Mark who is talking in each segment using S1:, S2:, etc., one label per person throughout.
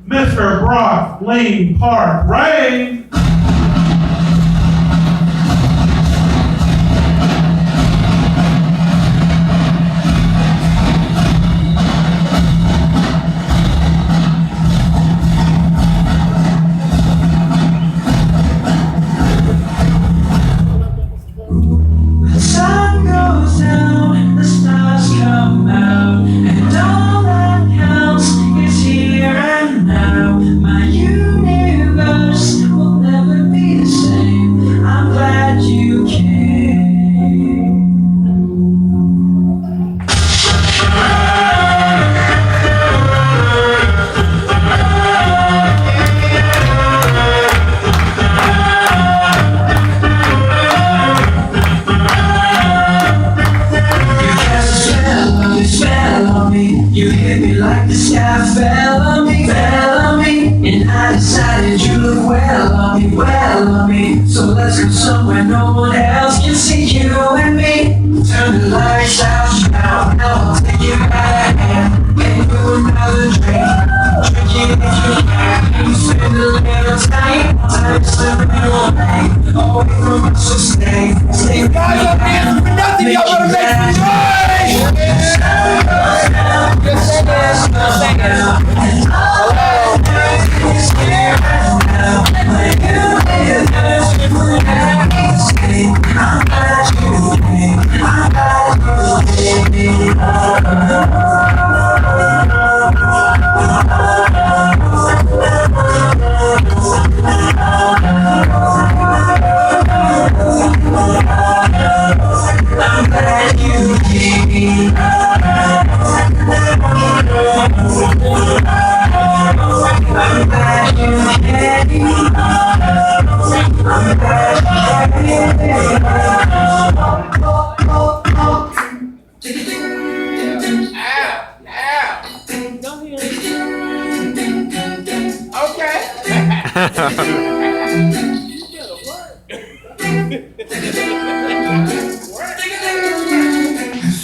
S1: Mr. Brock Lane Park. Ray.
S2: You hit me like the sky fell on me, and I decided you look well on me. So let's go somewhere no one else can see you and me. Turn the lights out now, I'll take you by the hand, and do another drink. Drink it if you can. You spend a little time slipping away, away from us, so stay with me.
S3: Guys, I'm dancing for nothing, y'all better make some noise!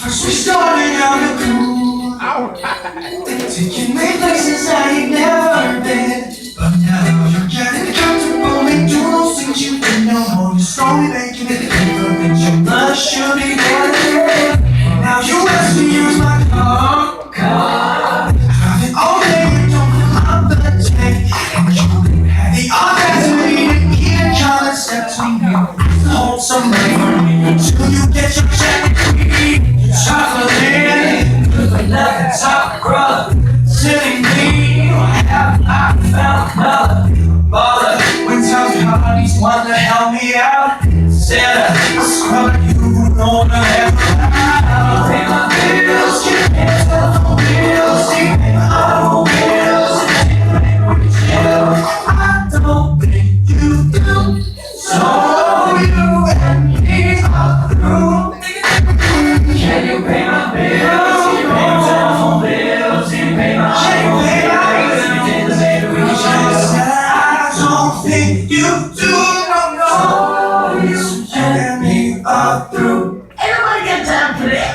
S2: First we started out cool, taking me places I ain't never been. But now you're getting comfortable and do those things you didn't know more. You're slowly making it clear that your blood should be better. Now you ask me use my car. Driving all day, you don't come the day. And you had the audacity to even concept between you. Hold somebody for me until you get your check. Chocolate in, good enough top grub. Sitting me, have I found another baller? When times are hard, he's one to help me out. Instead of scrubbing you on the head. I pay my bills, you can't tell the bills. You pay my auto bills, and chill. I don't think you do, so you and me are through. Can you pay my bills? You pay my telephone bills. You pay my I don't think you do, no. You and me are through. Everybody got time for that?